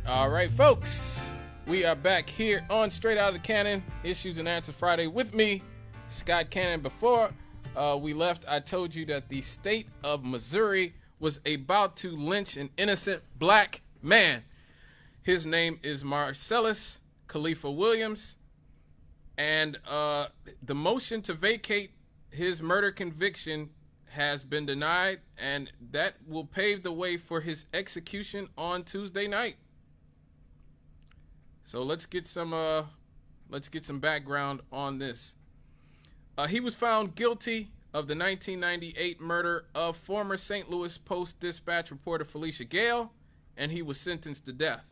All right, folks, we are back here on Straight Out of the Cannon, Issues and Answers Friday with me, Scott Cannon. Before we left, I told you that the state of Missouri was about to lynch an innocent black man. His name is Marcellus Williams, and the motion to vacate his murder conviction has been denied, and that will pave the way for his execution on Tuesday night. So let's get some background on this. He was found guilty of the 1998 murder of former St. Louis Post-Dispatch reporter Felicia Gale, and he was sentenced to death.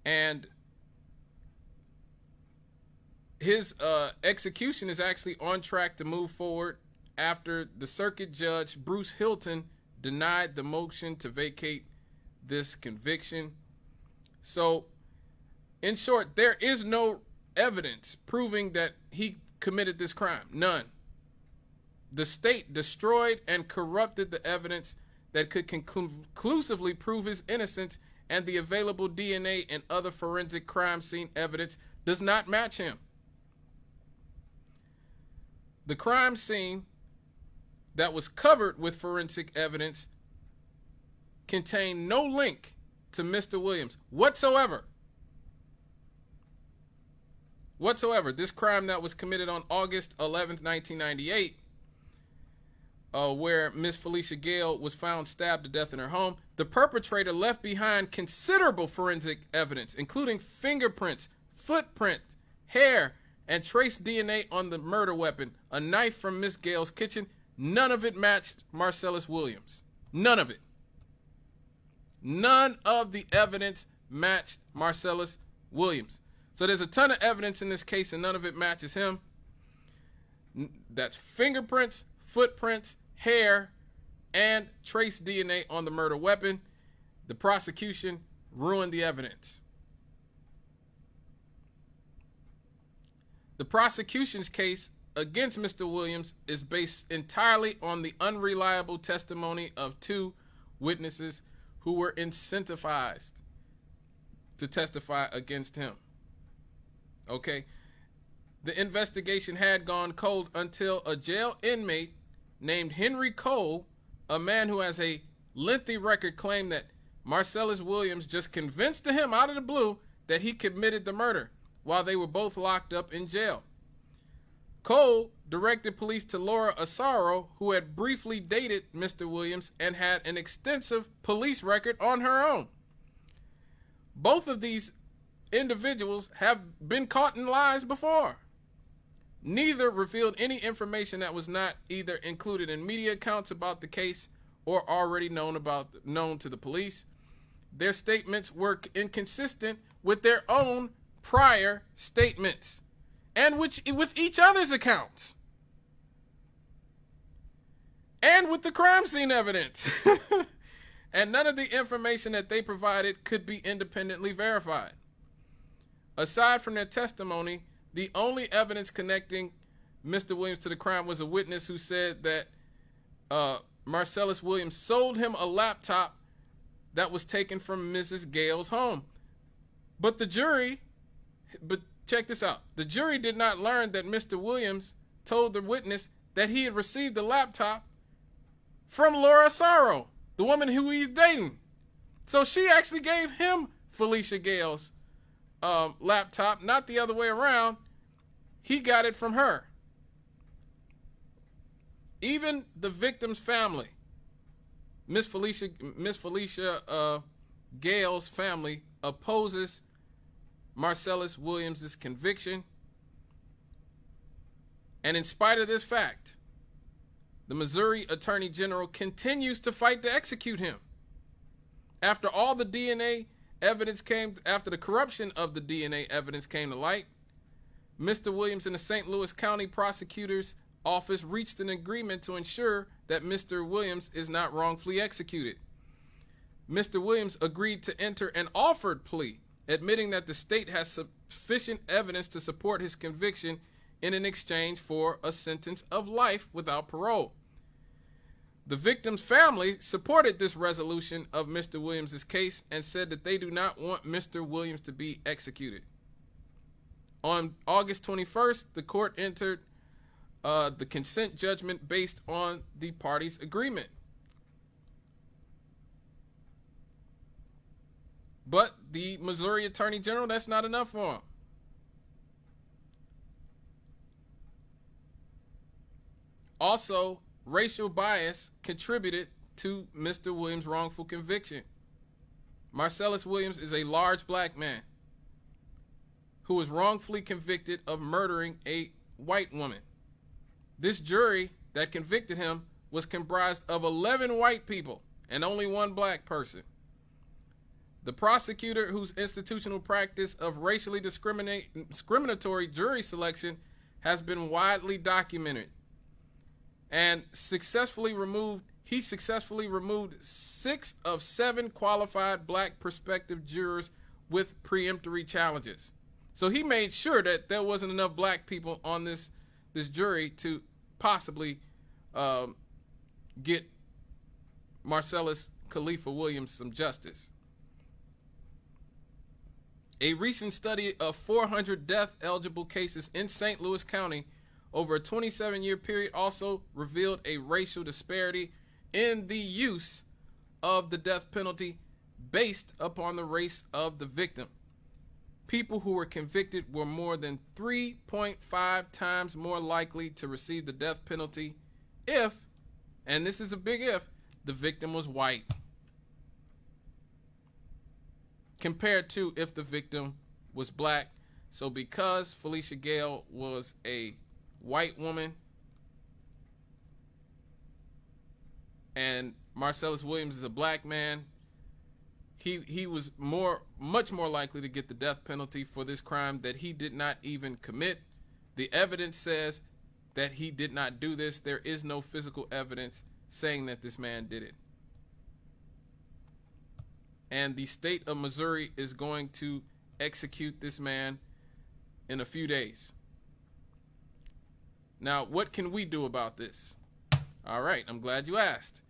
And his execution is actually on track to move forward after the circuit judge, Bruce Hilton, denied the motion to vacate this conviction. So, in short, there is no evidence proving that he committed this crime. None. The state destroyed and corrupted the evidence that could conclusively prove his innocence, and the available DNA and other forensic crime scene evidence does not match him. The crime scene that was covered with forensic evidence contained no link to Mr. Williams whatsoever. This crime that was committed on August 11th, 1998, where Miss Felicia Gale was found stabbed to death in her home, the perpetrator left behind considerable forensic evidence, including fingerprints, footprint, hair, and trace DNA on the murder weapon, a knife from Miss Gale's kitchen. None of it matched Marcellus Williams. None of it. None of the evidence matched Marcellus Williams. So there's a ton of evidence in this case, and none of it matches him. That's fingerprints, footprints, hair, and trace DNA on the murder weapon. The prosecution ruined the evidence. The prosecution's case against Mr. Williams is based entirely on the unreliable testimony of two witnesses who were incentivized to testify against him. Okay? The investigation had gone cold until a jail inmate named Henry Cole, a man who has a lengthy record, claimed that Marcellus Williams just convinced him out of the blue that he committed the murder while they were both locked up in jail. Cole directed police to Laura Asaro, who had briefly dated Mr. Williams and had an extensive police record on her own. Both of these individuals have been caught in lies before. Neither revealed any information that was not either included in media accounts about the case or already known to the police. Their statements were inconsistent with their own prior statements and with each other's accounts and with the crime scene evidence. And none of the information that they provided could be independently verified. Aside from their testimony, the only evidence connecting Mr. Williams to the crime was a witness who said that Marcellus Williams sold him a laptop that was taken from Mrs. Gale's home. But check this out. The jury did not learn that Mr. Williams told the witness that he had received the laptop from Laura Asaro, the woman who he's dating. So she actually gave him Felicia Gale's laptop, not the other way around. He got it from her. Even the victim's family, Miss Felicia Gale's family, opposes Marcellus Williams' conviction. And in spite of this fact, the Missouri Attorney General continues to fight to execute him. After all the DNA evidence after the corruption of the DNA evidence came to light, Mr. Williams and the St. Louis County Prosecutor's Office reached an agreement to ensure that Mr. Williams is not wrongfully executed. Mr. Williams agreed to enter an offered plea, admitting that the state has sufficient evidence to support his conviction in an exchange for a sentence of life without parole. The victim's family supported this resolution of Mr. Williams' case and said that they do not want Mr. Williams to be executed. On August 21st, the court entered the consent judgment based on the parties' agreement. But the Missouri Attorney General, that's not enough for him. Also, racial bias contributed to Mr. Williams' wrongful conviction. Marcellus Williams is a large black man who was wrongfully convicted of murdering a white woman. This jury that convicted him was comprised of 11 white people and only one black person. The prosecutor, whose institutional practice of racially discriminatory jury selection has been widely documented, and successfully removed 6 of 7 qualified black prospective jurors with preemptory challenges. So he made sure that there wasn't enough black people on this jury to possibly get Marcellus Khalifa Williams some justice. A recent study of 400 death-eligible cases in St. Louis County over a 27-year period also revealed a racial disparity in the use of the death penalty based upon the race of the victim. People who were convicted were more than 3.5 times more likely to receive the death penalty if, and this is a big if, the victim was white, compared to if the victim was black. So because Felicia Gale was a white woman and Marcellus Williams is a black man, he was much more likely to get the death penalty for this crime that he did not even commit. The evidence says that he did not do this. There is no physical evidence saying that this man did it. And the state of Missouri is going to execute this man in a few days. Now, what can we do about this? All right, I'm glad you asked.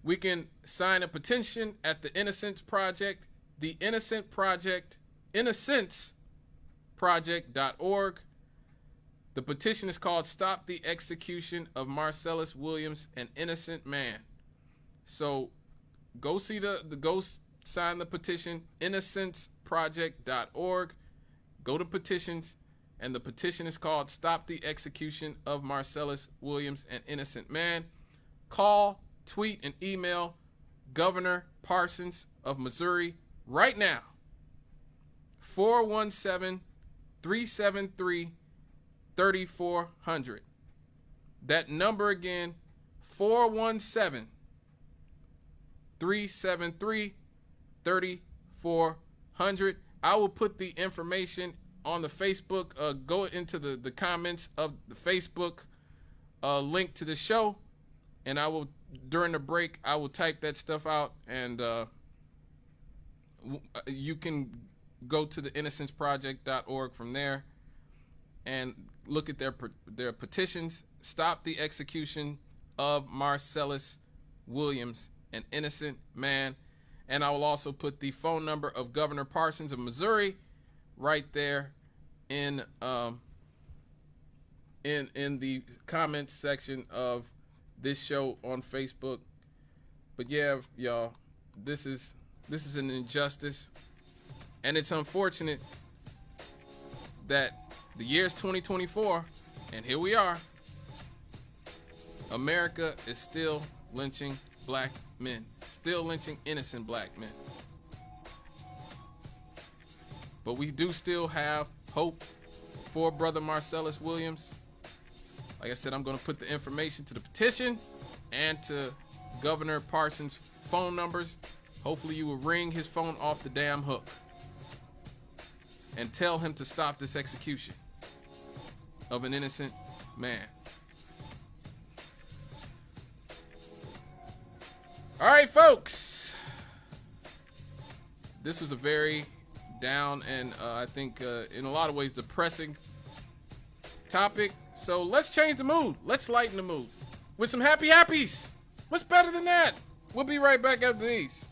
We can sign a petition at the Innocence Project, the Innocence Project, innocenceproject.org. The petition is called Stop the Execution of Marcellus Williams, an Innocent Man. So go see go sign the petition, innocenceproject.org. Go to petitions, and the petition is called Stop the Execution of Marcellus Williams, an Innocent Man. Call, tweet, and email Governor Parsons of Missouri right now. 417-373-3400. That number again, 417-373-3400. I will put the information on the Facebook. Go into the comments of the Facebook link to the show, and I will, during the break, I will type that stuff out, and you can go to the innocenceproject.org from there and look at their petitions. Stop the execution of Marcellus Williams, an innocent man. And I will also put the phone number of Governor Parsons of Missouri right there in the comments section of this show on Facebook. But yeah, y'all, this is an injustice, and it's unfortunate that the year's 2024, and here we are. America is still lynching black men, still lynching innocent black men. But we do still have hope for brother Marcellus Williams. Like I said, I'm going to put the information to the petition and to Governor Parsons' phone numbers. Hopefully you will ring his phone off the damn hook and tell him to stop this execution of an innocent man. All right, folks. This was a very down and I think in a lot of ways depressing topic. So let's change the mood. Let's lighten the mood with some happy happies What's better than that? We'll be right back after these.